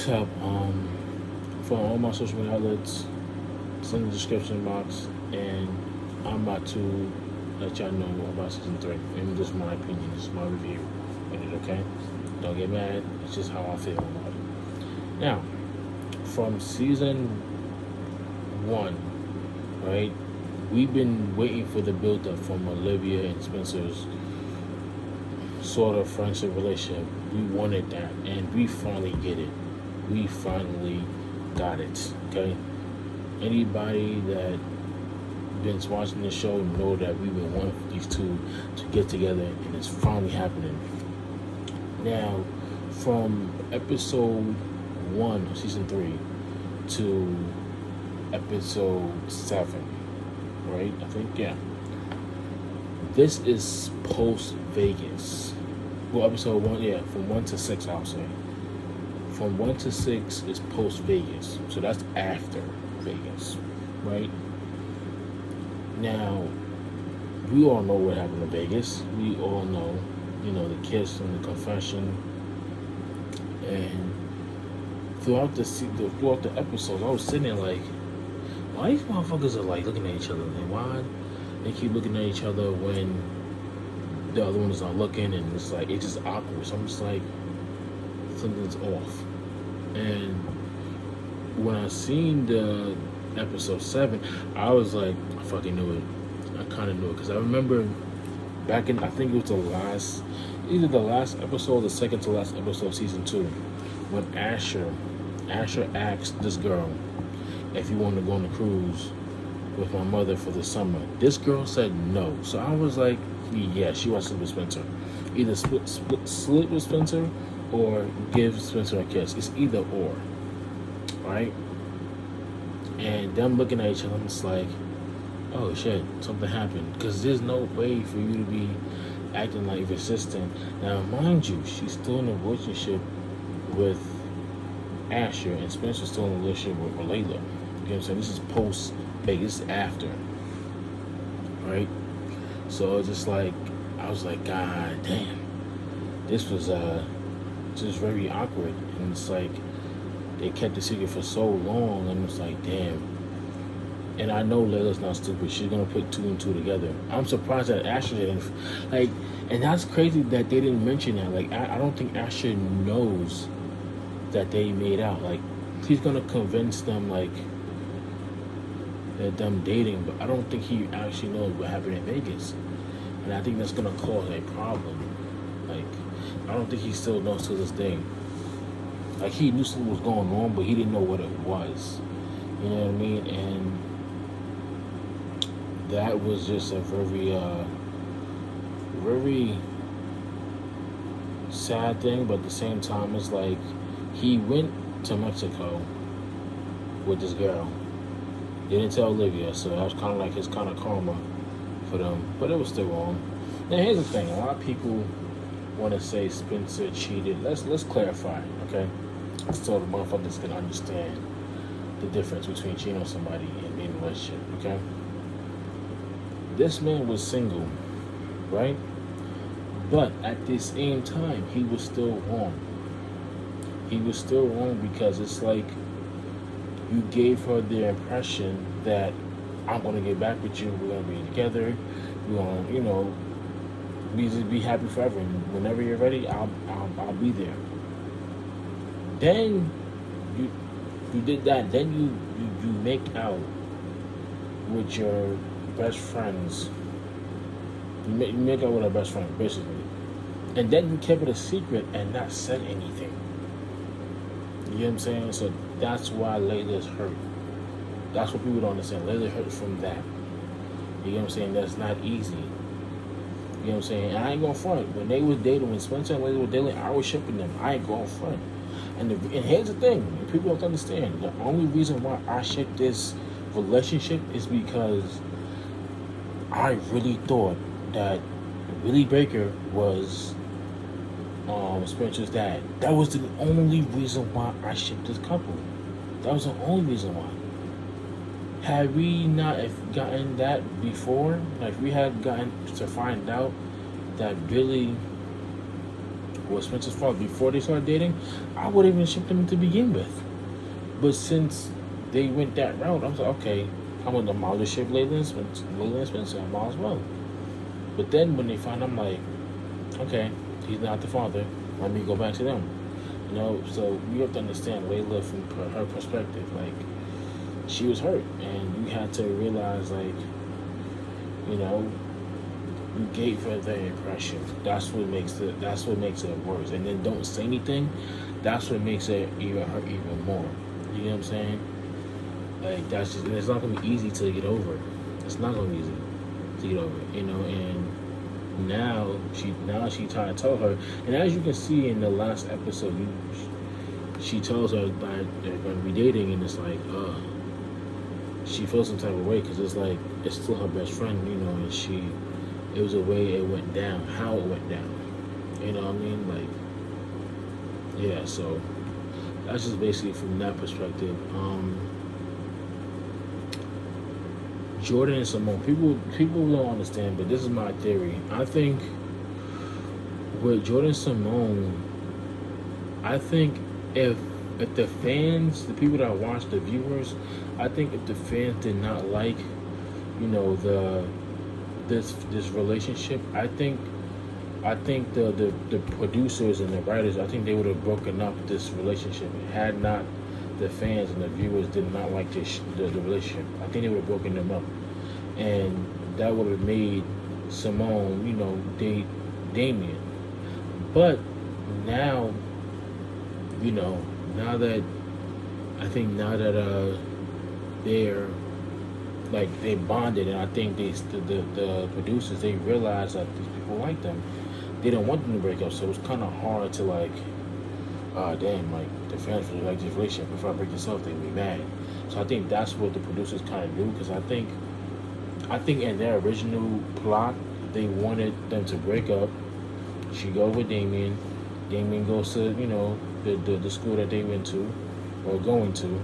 what's up? For all my social media outlets, it's in the description box, and I'm about to let y'all know about season 3. And this is my opinion, this is my review in it, okay? Don't get mad, it's just how I feel about it. Now, from season 1, right, we've been waiting for the build up from Olivia and Spencer's sort of friendship relationship. We wanted that, and we finally get it. We finally got it. Okay. Anybody that been watching the show know that we've been wanting for these two to get together, and it's finally happening. Now, from episode 1 of season 3 to episode 7, right? I think, yeah. This is post Vegas. Well, episode 1, yeah, from 1 to 6, I'll say. From 1 to 6 is post Vegas. So that's after Vegas, right? Now, we all know what happened in Vegas. We all know, the kiss and the confession. And throughout the episodes, I was sitting there like, why these motherfuckers are like looking at each other? And why they keep looking at each other when the other one is not looking, and it's like, it's just awkward. So I'm just like, something's off. And when I seen the episode 7, I was like, I fucking knew it. I kind of knew it, because I remember back in, I think it was either the last episode or the second to last episode of season 2, when Asher asked this girl if he wanted to go on a cruise with my mother for the summer. This girl said no. So I was like, yeah, she wants to sleep with Spencer. Either sleep with Spencer or give Spencer a kiss. It's either or, right? And them looking at each other, I'm just like, oh shit, something happened. Because there's no way for you to be acting like your sister. Now, mind you, she's still in a relationship with Asher, and Spencer's still in a relationship with Layla. You know what I'm saying? This is post Vegas, after, right? So it's just like, I was like, God damn, this was just very awkward. And it's like, they kept the secret for so long, and it's like, damn. And I know Layla's not stupid. She's gonna put 2 and 2 together. I'm surprised that Asher didn't, like, and that's crazy that they didn't mention that. Like, I don't think Asher knows that they made out. Like, he's gonna convince them, like, that them dating, but I don't think he actually knows what happened in Vegas. And I think that's gonna cause a problem. Like, I don't think he still knows to this day. Like, he knew something was going on, but he didn't know what it was. You know what I mean? And that was just a very, very sad thing. But at the same time, it's like, he went to Mexico with this girl. They didn't tell Olivia, so that was kind of like his kind of karma for them. But it was still wrong. Now, here's the thing. A lot of people want to say Spencer cheated. Let's clarify, okay? So the motherfuckers can understand the difference between cheating on somebody and being in a relationship, okay? This man was single, right? But at the same time, he was still wrong. He was still wrong because it's like, you gave her the impression that I'm going to get back with you. We're going to be together. We're going to, be happy forever. And whenever you're ready, I'll be there. Then you did that. Then you make out with your best friends. You make out with our best friend, basically. And then you kept it a secret and not said anything. You know what I'm saying? So that's why Layla's hurt. That's what people don't understand. Layla hurt from that. You know what I'm saying? That's not easy. You know what I'm saying? And I ain't gonna front. When they was dating, when Spencer and Layla were dating, I was shipping them. I ain't gonna front. And here's the thing, and people don't understand. The only reason why I ship this relationship is because I really thought that Willie Baker was Spencer's dad. That was the only reason why I shipped this couple. That was the only reason why. Had we not gotten that before, like we had gotten to find out that Billy was Spencer's father before they started dating, I would even ship them to begin with. But since they went that route, I was like, okay, I'm gonna might as well ship Layla and Spencer. I might as well. But then when they found, I'm like, okay, he's not the father. Let me go back to them. You know, so you have to understand Layla from her perspective. Like, she was hurt, and you had to realize, like, you know, you gave her the impression. That's what makes it worse. And then don't say anything. That's what makes it even hurt even more. You know what I'm saying? Like, that's just, and it's not gonna be easy to get over. It's not gonna be easy to get over. You know, and now she tried to tell her, and as you can see in the last episode, she tells her that they're gonna be dating, and it's like, she feels some type of way because it's like it's still her best friend, you know, and it was the way it went down, how it went down. You know what I mean? Like, yeah, so that's just basically from that perspective. Jordan and Simone, people don't understand, but this is my theory. I think with Jordan and Simone, I think if the fans, the people that watch, the viewers, I think if the fans did not like, you know, this relationship, I think the producers and the writers, I think they would have broken up this relationship had not the fans and the viewers did not like the relationship. I think they would have broken them up, and that would have made Simone, you know, date Damien. But now, you know, now that they're like they bonded, and I think the producers, they realized that these people like them. They don't want them to break up, so it's kind of hard to like, damn, like the fans really like this relationship. If I break this up, they'd be mad. So I think that's what the producers kind of do, because I think in their original plot, they wanted them to break up. She goes with Damien. Damien goes to, you know, the school that they went to or going to.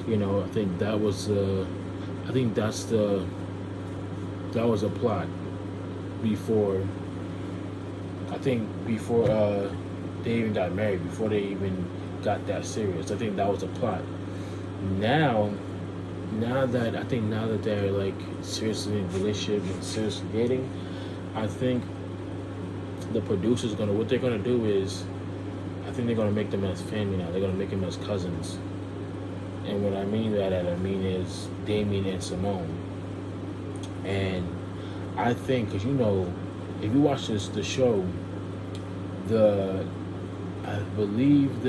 You know, I think that was that was a plot before. I think before they even got married, before they even got that serious. I think that was a plot. Now that they're like seriously in a relationship and seriously dating, I think the producers what they're gonna do is, I think they're gonna make them as family now. They're gonna make them as cousins. And what I mean by that, is Damien and Simone. And I think, because you know, if you watch the show, I believe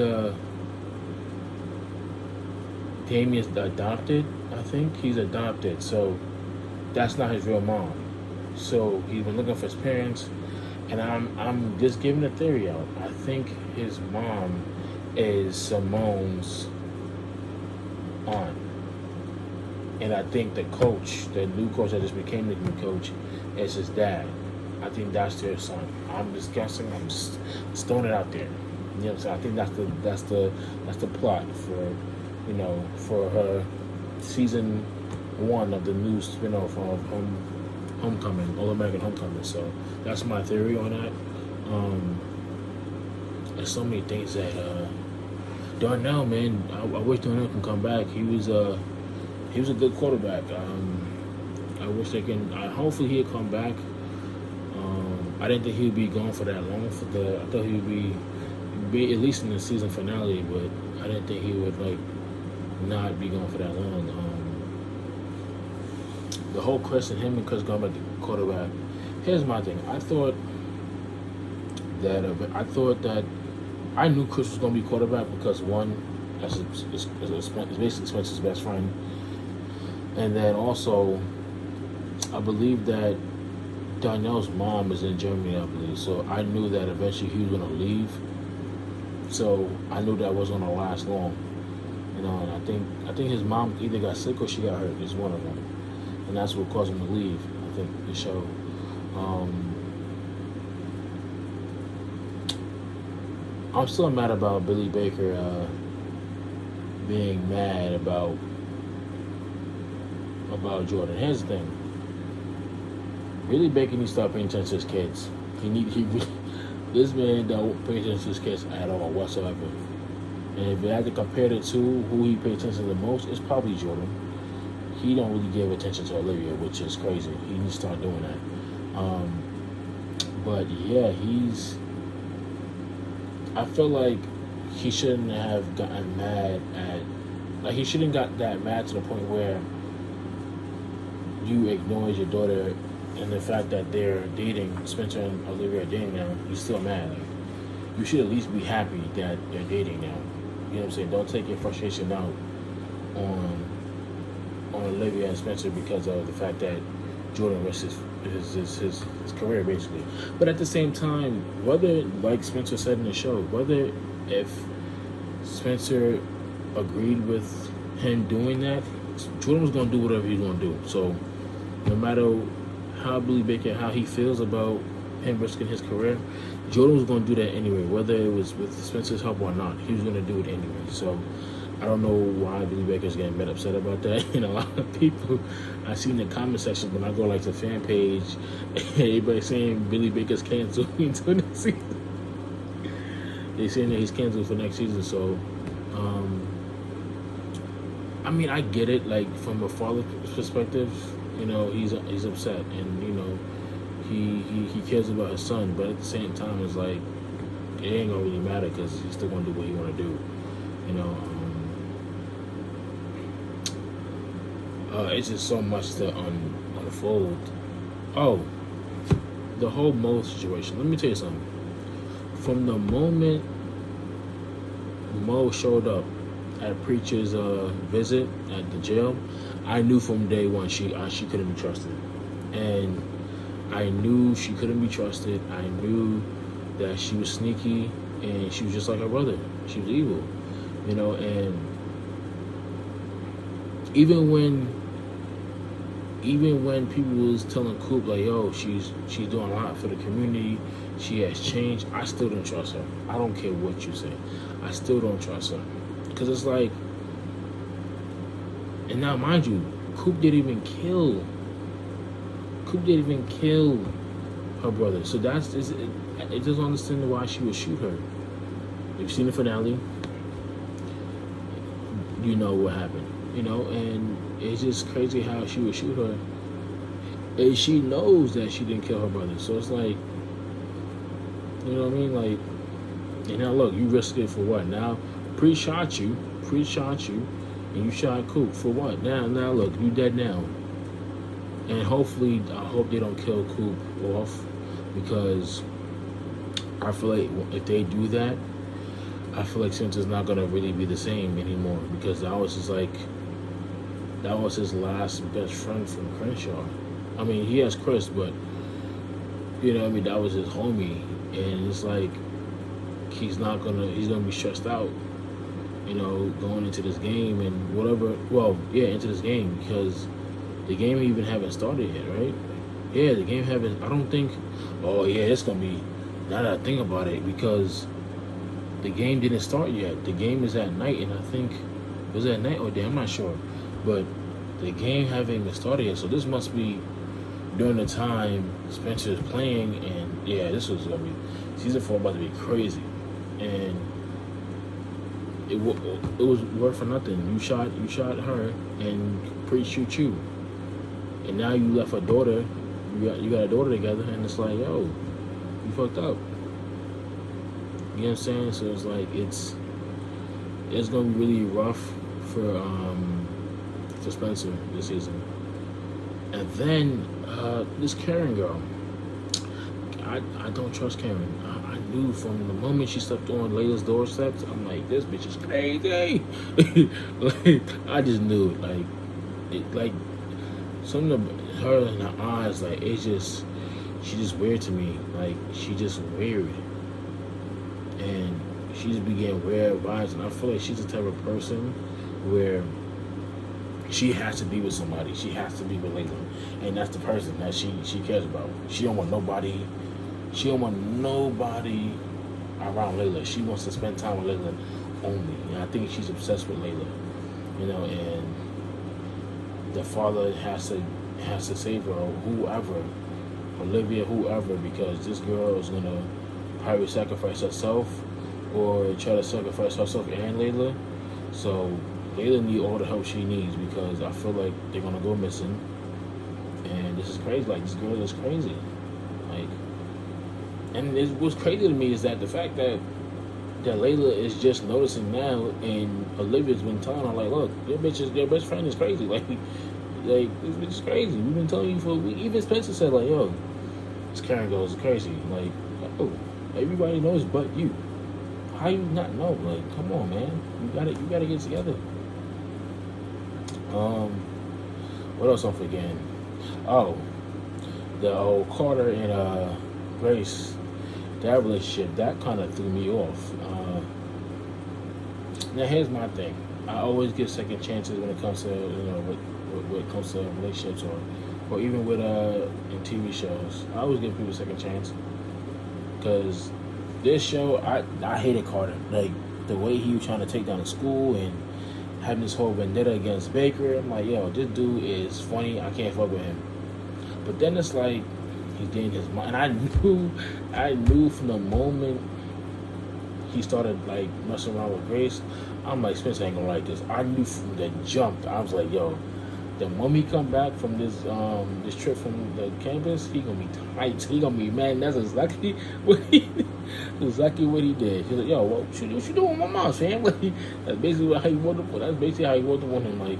Damien's adopted. I think he's adopted, so that's not his real mom. So he's been looking for his parents, and I'm just giving a theory out. I think his mom is Simone's aunt, and I think the new coach that just became the new coach, is his dad. I think that's their son. I'm just guessing. I'm just throwing it out there. You know what I'm saying? I think that's the plot for, you know, for her season 1 of the new spinoff of Homecoming, All American Homecoming. So that's my theory on that. There's so many things that Darnell, man, I wish Darnell can come back. He was a good quarterback. I wish they can. Hopefully he'll come back. I didn't think he would be gone for that long. I thought he would be at least in the season finale, but I didn't think he would like not be gone for that long. The whole question, him and Chris going back to quarterback. Here's my thing. I thought that I knew Chris was going to be quarterback because one, it's basically Spencer's best friend, and then also I believe that Darnell's mom is in Germany, I believe. So I knew that eventually he was going to leave. So I knew that wasn't going to last long. You know, and I think his mom either got sick or she got hurt. It's one of them, and that's what caused him to leave. I think the show. I'm still mad about Billy Baker being mad about Jordan. Here's the thing. Billy Baker needs to start paying attention to his kids. This man don't pay attention to his kids at all whatsoever. And if you had to compare the two, who he pays attention to the most, it's probably Jordan. He don't really give attention to Olivia, which is crazy. He needs to start doing that. But yeah, I feel like he shouldn't have gotten mad at. Like, he shouldn't got that mad to the point where you acknowledge your daughter and the fact that they're dating. Spencer and Olivia are dating now. You're still mad. Like, you should at least be happy that they're dating now. You know what I'm saying? Don't take your frustration out on Olivia and Spencer because of the fact that Jordan risked his career, basically. But at the same time, whether, like Spencer said in the show, whether if Spencer agreed with him doing that, Jordan was going to do whatever he's going to do. So no matter how Billy Baker, how he feels about him risking his career, Jordan was going to do that anyway, whether it was with Spencer's help or not. He was going to do it anyway. So I don't know why Billy Baker's getting mad upset about that. A lot of people I see in the comment section when I go like the fan page, everybody saying Billy Baker's canceled until next season. They saying that he's canceled for next season. So, I mean, I get it. Like, from a father's perspective, he's upset, and he cares about his son. But at the same time, it's like it ain't gonna really matter because he's still gonna do what he want to do. It's just so much to unfold. Oh, the whole Mo situation. Let me tell you something. From the moment Mo showed up at Preacher's visit at the jail, I knew from day one she couldn't be trusted, and I knew she couldn't be trusted. I knew that she was sneaky, and she was just like her brother. She was evil, and even when people was telling Coop like, yo, she's doing a lot for the community, she has changed, I still don't trust her. I don't care what you say. I still don't trust her. Because it's like, and now mind you, Coop didn't even kill her brother. So it doesn't understand why she would shoot her. You've seen the finale. You know what happened. And it's just crazy how she would shoot her. And she knows that she didn't kill her brother. So it's like, you know what I mean? Like, and now look, you risked it for what? Now, pre-shot you, and you shot Coop for what? Now look, you dead now. And hopefully, I hope they don't kill Coop off, because I feel like if they do that, I feel like Spencer's not gonna really be the same anymore, because that was his last best friend from Crenshaw. I mean, he has Chris, but that was his homie, and it's like he's gonna be stressed out, going into this game and whatever. Well, yeah, into this game, because the game even haven't started yet, right? Yeah, the game haven't. I don't think. Oh yeah, it's gonna be. Now that I think about it, because the game didn't start yet. The game is at night, and I think was it at night or day? I'm not sure, but the game haven't even started yet. So this must be during the time Spencer is playing, and yeah, this was gonna be season 4 about to be crazy, and it was worth for nothing. You shot her, and pre-shoot you, and now you left a daughter. You got a daughter together, and it's like, yo, you fucked up. You know what I'm saying? So it's like it's gonna be really rough for Spencer this season. And then this Karen girl, I don't trust Karen. I knew from the moment she stepped on Layla's doorstep, I'm like, this bitch is crazy. Like, I just knew it. Like something about her in her eyes, like she's just weird to me. Like, she just weird. And she just began weird vibes, and I feel like she's the type of person where she has to be with somebody. She has to be with Layla, and that's the person that she cares about. She don't want nobody around Layla. She wants to spend time with Layla only, and I think she's obsessed with Layla. And the father has to save her, or whoever, Olivia, whoever, because this girl is gonna probably sacrifice herself or try to sacrifice herself and Layla. So Layla need all the help she needs because I feel like they're gonna go missing. And this is crazy. Like this girl is crazy. Like, and what's crazy to me is that the fact that Layla is just noticing now, and Olivia's been telling her like, look, your best friend is crazy. Like this bitch is crazy. We've been telling you for a week. Even Spencer said like, yo, this Karen girl is crazy. Like, oh, everybody knows but you. How you not know? Like, come on, man. You gotta get together. What else I'm forgetting? Oh, the old Carter and Grace, that relationship, that kind of threw me off. Now here's my thing. I always give second chances when it comes to when it comes to relationships or even with in TV shows. I always give people a second chance because this show I hated Carter. Like the way he was trying to take down the school and having this whole vendetta against Baker. I'm like, yo, this dude is funny. I can't fuck with him. But then it's like he's getting his mind. And I knew from the moment he started like messing around with Grace, I'm like, Spencer ain't gonna like this. I knew from the jump. I was like, yo, the moment he come back from this trip from the campus, he gonna be tight. He gonna be mad. That's exactly what he did. He's like, yo, what you doing with my mom, fam? Like, that's basically how he wanted. That's basically how he wanted him. Like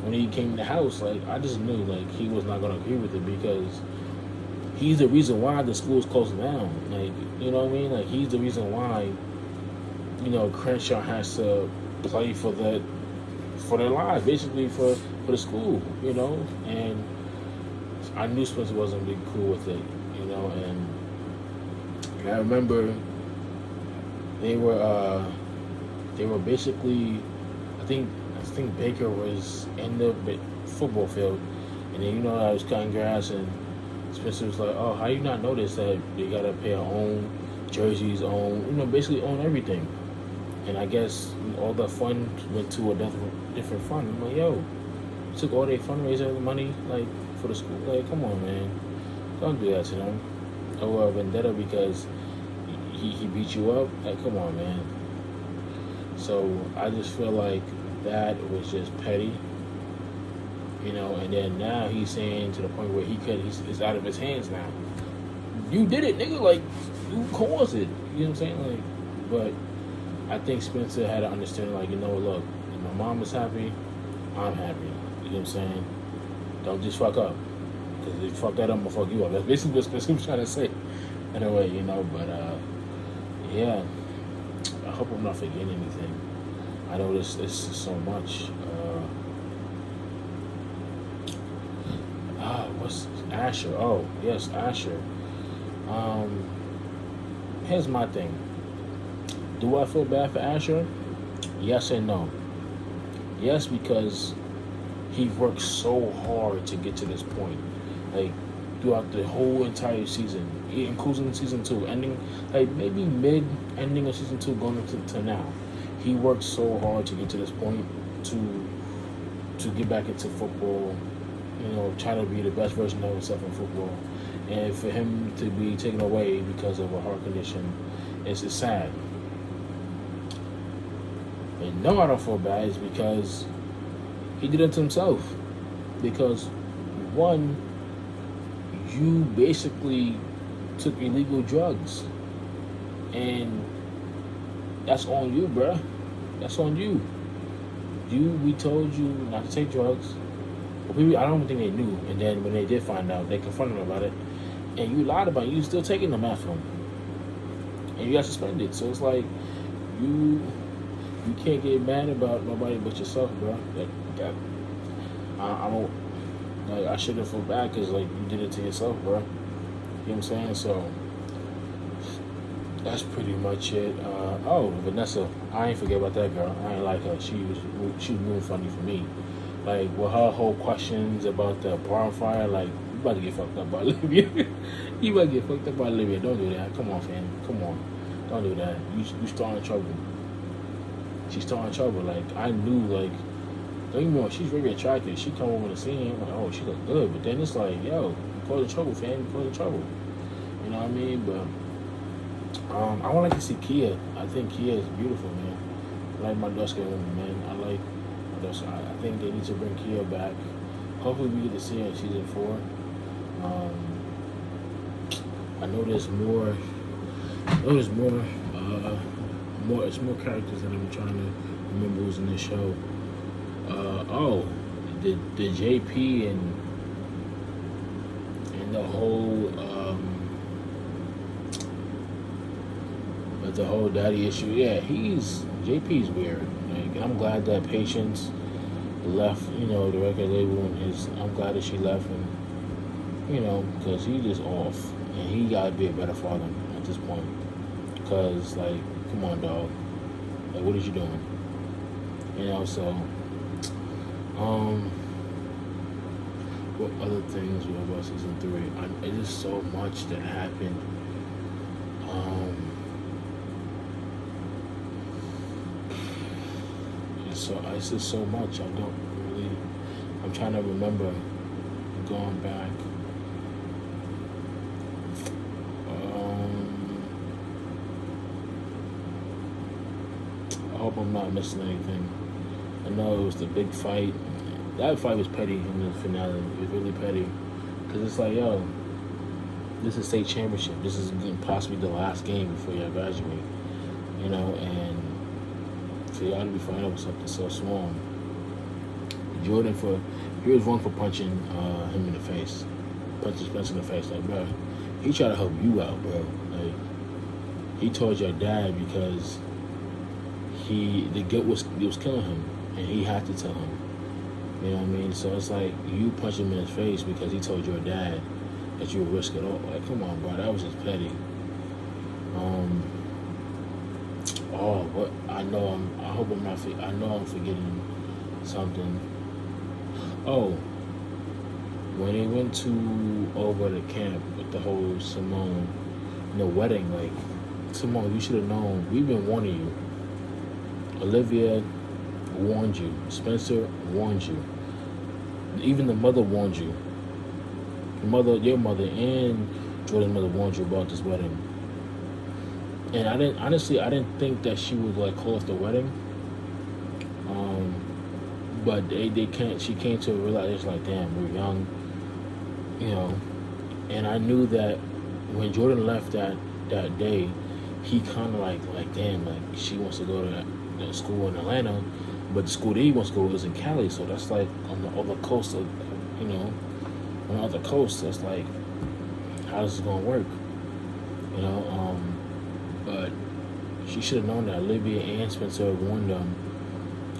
when he came in the house, like I just knew like he was not gonna agree with it because he's the reason why the school's closing down. Like, you know what I mean? Like he's the reason why, Crenshaw has to play for their lives, basically for the school, and I knew Spencer wasn't really cool with it, and I remember they were basically, I think Baker was in the football field, and then I was cutting grass, and Spencer was like, "Oh, how you not notice that they gotta pay our own jerseys, basically own everything?" And I guess all the fund went to a different fund. I'm like, yo, took all their fundraiser money like for the school. Like, come on, man, don't do that to them. Or vendetta because he beat you up. Like, come on, man. So I just feel like that was just petty, And then now he's saying to the point where it's out of his hands now. You did it, nigga. Like, you caused it. You know what I'm saying? Like, but I think Spencer had to understand, like, look, if my mom is happy, I'm happy. You know what I'm saying? Don't just fuck up. Because if you fuck that up, I'm going to fuck you up. That's basically what Spencer was trying to say. In a way, but, yeah. I hope I'm not forgetting anything. I know this is so much. What's Asher? Oh, yes, Asher. Here's my thing. Do I feel bad for Asher? Yes and no. Yes, because he worked so hard to get to this point. Like, throughout the whole entire season, including season 2, ending, like, maybe mid-ending of season 2 going to now. He worked so hard to get to this point to get back into football, try to be the best version of himself in football. And for him to be taken away because of a heart condition, it's sad. And no, I don't feel bad. It's because he did it to himself. Because, one, you basically took illegal drugs. And that's on you, bruh. That's on you. We told you not to take drugs. But I don't think they knew. And then when they did find out, they confronted him about it. And you lied about it. You still taking them after him. And you got suspended. So it's like, you can't get mad about nobody but yourself, bro. I shouldn't feel bad because like you did it to yourself, bro. You know what I'm saying? So that's pretty much it. Vanessa, I ain't forget about that girl. I ain't like her. She was moving funny for me. Like with her whole questions about the bonfire, like you about to get fucked up by Olivia. You about to get fucked up by Olivia. Don't do that. Come on, fam. Come on. Don't do that. You starting trouble. She's starting trouble. Like, I knew, like, don't get me wrong, she's very attractive. She come over the scene, I'm like, oh, she look good. But then it's like, yo, you causing trouble, fam. You causing trouble. You know what I mean? But I would like to see Kia. I think Kia is beautiful, man. I like my Duska woman, man. I like my Duska. I think they need to bring Kia back. Hopefully, we get to see her in season 4. Um, I know there's more. I know there's more. More. It's more characters that I'm trying to remember who's in this show. Oh, the JP and the whole the whole daddy issue. Yeah, he's JP's weird. Like, I'm glad that Patience left. You know, the record label and his. I'm glad that she left him. You know, because he just off, and he gotta be a better father at this point. Cause like, come on, dog. Like, what is you doing? You know, so what other things were about season 3? It is so much that happened. It's just so much. I don't really. I'm trying to remember going back. I hope I'm not missing anything. I know it was the big fight. That fight was petty in the finale. It was really petty. Because it's like, yo, this is state championship. This is possibly the last game before y'all graduate. You know, and for y'all to be fighting over something so small. Jordan, he was wrong for punching him in the face. Punching Spencer in the face. Like, bro, he tried to help you out, bro. Like, he told your dad because the guilt was killing him, and he had to tell him. You know what I mean? So it's like you punch him in his face because he told your dad that you would risk it all. Like, come on, bro, that was just petty. What I know I hope I'm not. I know I'm forgetting something. Oh, when they went over to camp with the whole Simone, wedding, like, Simone, you should have known. We've been warning you. Olivia warned you. Spencer warned you. Even the mother warned you. Your mother, and Jordan's mother warned you about this wedding. And I didn't think that she would like call off the wedding. But they can't. She came to a realization like, damn, we're young, you know. And I knew that when Jordan left that day, he kind of like damn, like she wants to go to that school in Atlanta, but the school that he wants to go is in Cali, so that's like on the other coast of, on the other coast. That's like, how's this gonna work, But she should have known that Olivia and Spencer warned them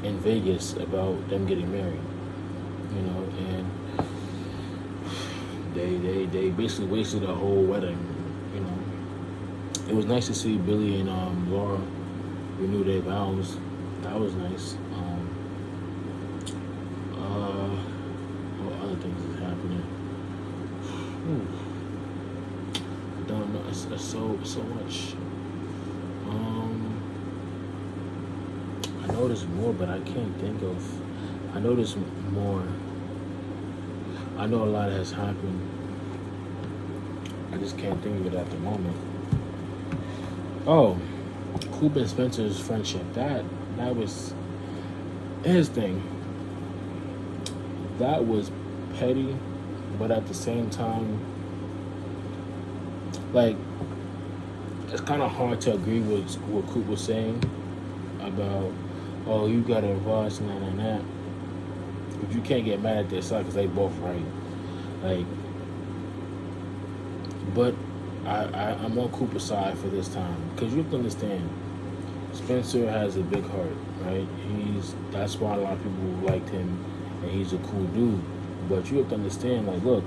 in Vegas about them getting married, and they basically wasted a whole wedding, It was nice to see Billy and Laura renew their vows. That was nice. What other things is happening? I don't know. It's so much. I know there's more, but I can't think of. I know there's more. I know a lot has happened. I just can't think of it at the moment. Oh, Coop and Spencer's friendship. That was his thing. That was petty, but at the same time, like, it's kind of hard to agree with what Coop was saying about, oh, you got to advise and that. But you can't get mad at their side because they both right. Like, but I'm on Cooper's side for this time because you have to understand, Spencer has a big heart, right? That's why a lot of people liked him, and he's a cool dude. But you have to understand, like, look,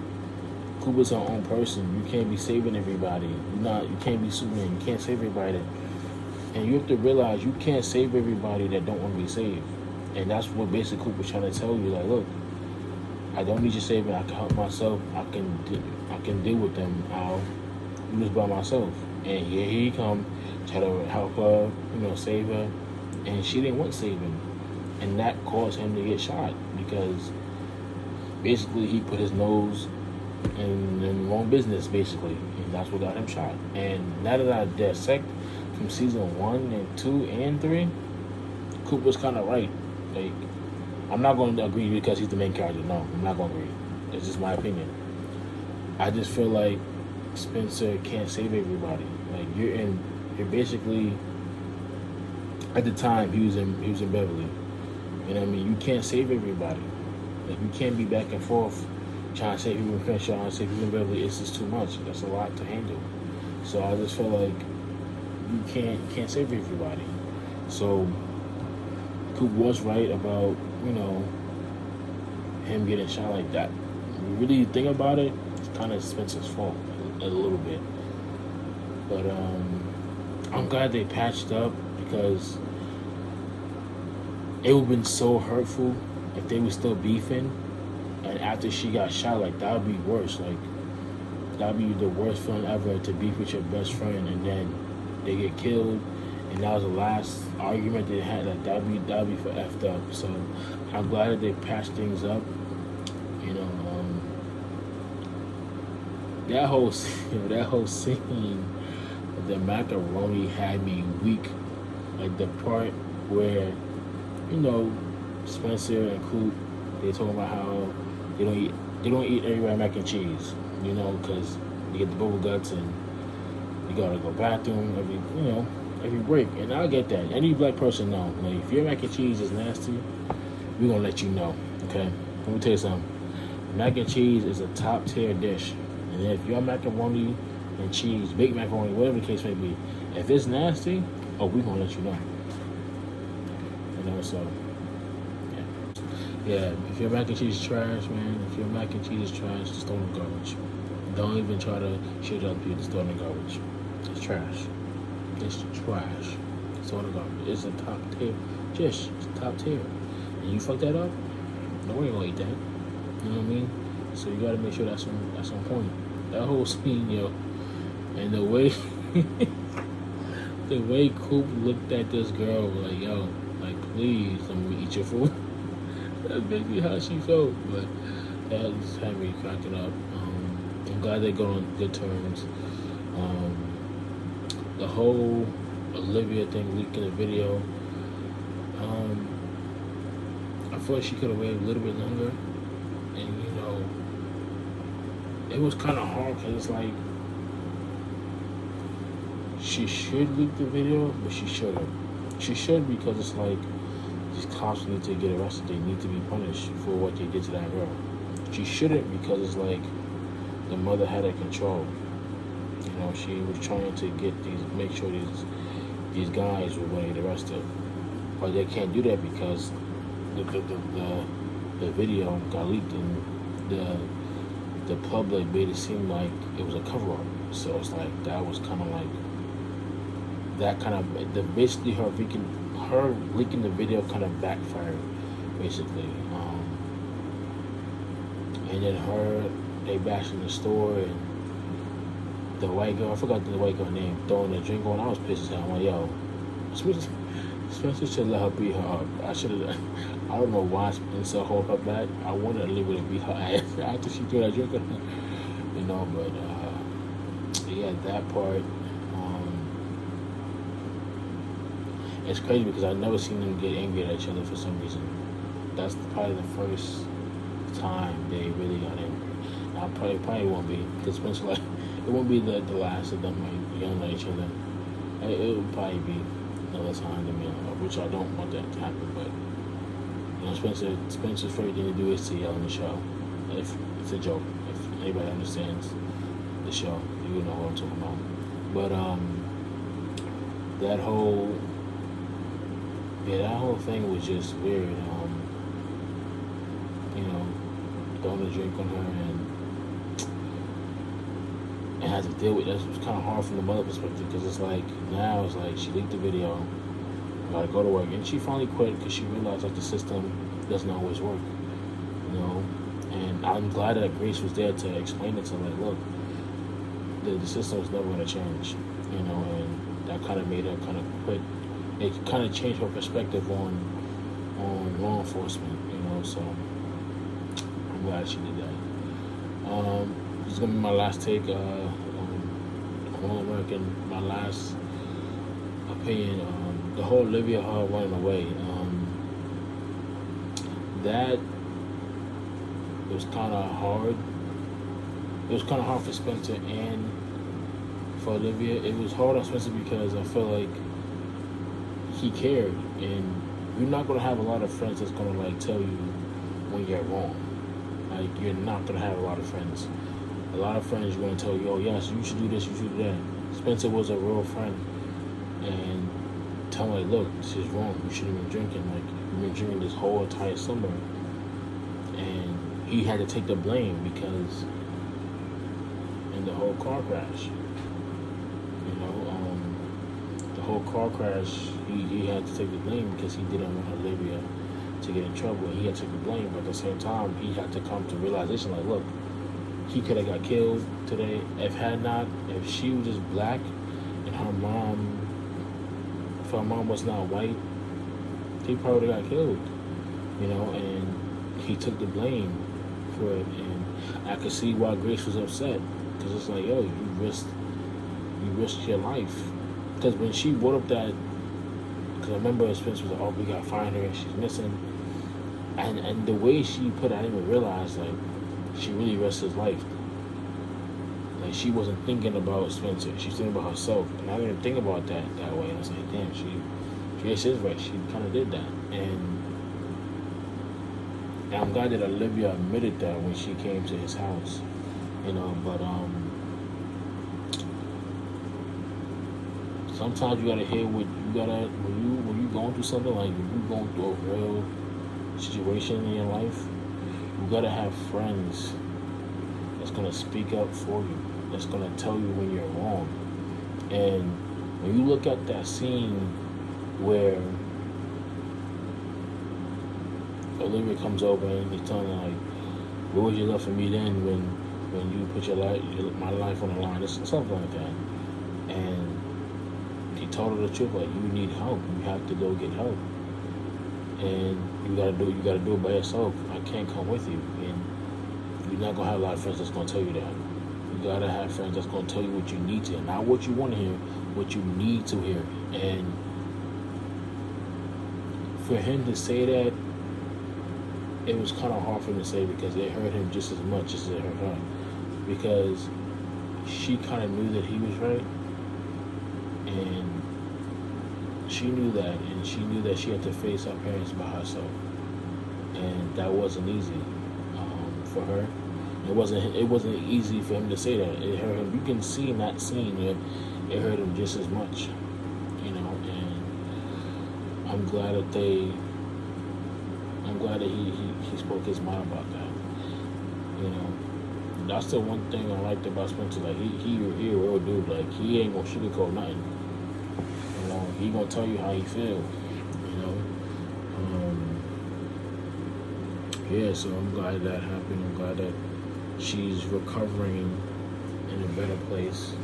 Cooper's her own person. You can't be saving everybody. You can't be Superman. You can't save everybody. And you have to realize you can't save everybody that don't want to be saved. And that's what basically Cooper's trying to tell you. Like, look, I don't need you saving. I can help myself. I can deal with them. I'll do this by myself. And here he come, try to help her, save her. And she didn't want saving. And that caused him to get shot because basically he put his nose in the own business, basically, and that's what got him shot. And now that I dissect from season 1 and 2 and 3, Coop was kind of right. Like, I'm not going to agree because he's the main character. No, I'm not going to agree. It's just my opinion. I just feel like Spencer can't save everybody. Like, you're basically, at the time he was in Beverly. You know what I mean? You can't save everybody. Like, you can't be back and forth trying to save people in Crenshaw and save people in Beverly. It's just too much. That's a lot to handle. So I just feel like you can't save everybody. So Coop was right about, him getting shot like that. When you really think about it, it's kind of Spencer's fault a little bit. But I'm glad they patched up, because it would have been so hurtful if they were still beefing, and after she got shot, like, that would be worse. Like, that would be the worst feeling ever, to beef with your best friend and then they get killed, and that was the last argument they had. Like, that'd be for effed up. So I'm glad that they patched things up. That whole scene of the macaroni had me weak. Like, the part where, Spencer and Coop, they talking about how they don't eat everybody mac and cheese, because you get the bubble guts and you gotta go bathroom every break. And I get that. Any black person know. Like, if your mac and cheese is nasty, we're gonna let you know. Okay? Let me tell you something. Mac and cheese is a top tier dish. And if your macaroni and cheese, baked macaroni, whatever the case may be, if it's nasty, we're gonna let you know. So yeah, if your mac and cheese is trash, man, if your mac and cheese is trash, just throw it in the garbage. Don't even try to shit other people, just throw it in the garbage. It's trash. It's trash. It's throw it in the garbage. It's a top tier dish. It's top tier. And you fuck that up, nobody gonna eat that. You know what I mean? So you gotta make sure that's on point. That whole scene, and the way the way Coop looked at this girl, like, like, please don't eat your food. That's basically how she felt, but that just had me cracking up. I'm glad they got on good terms. The whole Olivia thing leaking the video, I thought she could have waited a little bit longer, and it was kind of hard, because it's like, she should leak the video, but she shouldn't. She should, because it's like, these cops need to get arrested. They need to be punished for what they did to that girl. She shouldn't, because it's like, the mother had her control. She was trying to make sure these guys were going to get arrested, but they can't do that because the video got leaked, and the public made it seem like it was a cover up. So it's like, that was kind of like, basically her leaking the video kind of backfired, basically. And then they bashed in the store, and the white girl, I forgot the white girl name, throwing a drink on. I was pissed as hell. I'm like, yo, Spencer should let her beat her up. I don't know why Spencer hold her back. I wanted Olivia to beat her ass after she threw that drink on her. But yeah, that part. It's crazy because I've never seen them get angry at each other for some reason. That's probably the first time they really got angry. I probably won't be, because Spencer, like, it won't be the last of them like yelling at each other. It will probably be another time to me, which I don't want that to happen. But Spencer's favorite thing to do is to yell on the show. If it's a joke, if anybody understands the show, you will know what I'm talking about. But that whole thing was just weird. Throwing a drink on her and had to deal with that. It was kind of hard from the mother perspective, because it's like, now it's like, she leaked the video, gotta go to work, and she finally quit because she realized that the system doesn't always work. And I'm glad that Grace was there to explain it to her, like, look, the system is never going to change, and that kind of made her kind of quit. It kind of changed her perspective on law enforcement, so I'm glad she did that. is gonna be my last take on All American. My last opinion. The whole Olivia Hart running away. That was kind of hard. It was kind of hard for Spencer and for Olivia. It was hard on Spencer because I felt like he cared, and you're not gonna have a lot of friends that's gonna like tell you when you're wrong. Like, you're not gonna have a lot of friends. A lot of friends are gonna tell you, oh yes, you should do this, you should do that. Spencer was a real friend, and tell him like, look, this is wrong. You shouldn't be drinking. Like, you've been drinking this whole entire summer, and he had to take the blame because in the whole car crash. The whole car crash, he had to take the blame because he didn't want Olivia to get in trouble, and he had to take the blame. But at the same time, he had to come to realization, like, look, he could have got killed today if she was just black and if her mom was not white, he probably got killed, and he took the blame for it. And I could see why Grace was upset, because it's like, yo, you risked your life. Because when she brought up that, because I remember Spencer was like, oh, we gotta find her, she's missing. And the way she put it, I didn't even realize, like, she really risked his life. Like, she wasn't thinking about Spencer, she was thinking about herself. And I didn't think about that way. I was like, damn, she is right. She kind of did that. And I'm glad that Olivia admitted that when she came to his house, but sometimes you gotta hear when you going through something, like when you going through a real situation in your life, you gotta have friends that's gonna speak up for you, that's gonna tell you when you're wrong. And when you look at that scene where Olivia comes over and he's telling her, like, what was your love for me then when you put my life on the line, something like that. And he told her the truth, like, you need help, you have to go get help, and you gotta do it by yourself. I can't come with you. And you're not gonna have a lot of friends that's gonna tell you that. You gotta have friends that's gonna tell you what you need to hear, not what you want to hear, what you need to hear. And for him to say that, it was kind of hard for him to say, because it hurt him just as much as it hurt her, because she kind of knew that he was right, and she knew that, and she knew that she had to face her parents by herself, and that wasn't easy for her. It wasn't easy for him to say that. It hurt him. You can see in that scene that it hurt him just as much, and I'm glad that he spoke his mind about that. That's the one thing I liked about Spencer. Like, he a real dude. Like, he ain't gonna sugarcoat nothing. He gonna tell you how he feel. Yeah. So I'm glad that happened. I'm glad that she's recovering in a better place.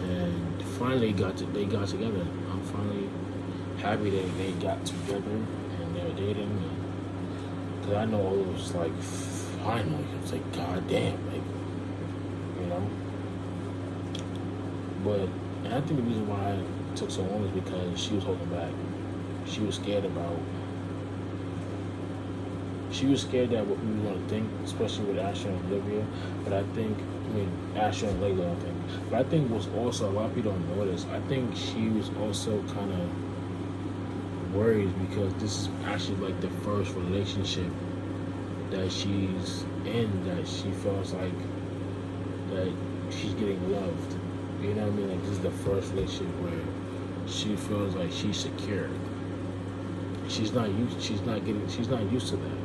And finally they got together. I'm finally happy that they got together and they're dating. Because I know it was like, finally, it's like, god damn, like, But, and I think the reason why it took so long is because she was holding back. She was scared that what people were going to think, especially with Asher and Olivia. But Asher and Layla, I think. But I think was also, a lot of people don't notice, I think she was also kind of worried because this is actually like the first relationship that she's in, that she feels like that she's getting loved. You know what I mean? Like, this is the first relationship where she feels like she's secure. She's not used to that.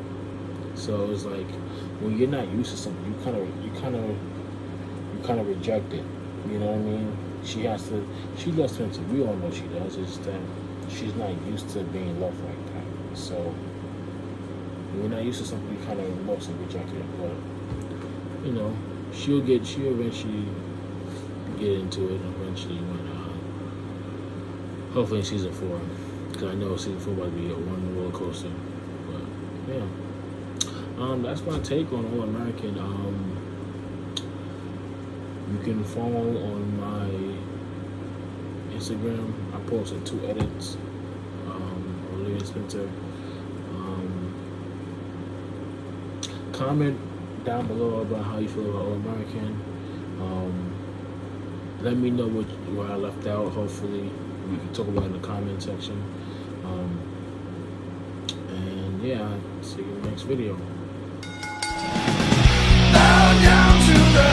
So it's like, when you're not used to something, you kind of reject it. You know what I mean? She loves Spencer. We all know she does. It's just that she's not used to being loved like that. So when you're not used to something, you kind of mostly reject it. But she'll eventually get into it eventually when hopefully in season 4, because I know season 4 might be one roller coaster. But yeah, That's my take on All American. You can follow on my Instagram. I posted 2 edits. Olivia Spencer. Comment down below about how you feel about All American. Let me know what I left out. Hopefully, we can talk about it in the comment section. And yeah, see you in the next video. Bow down to the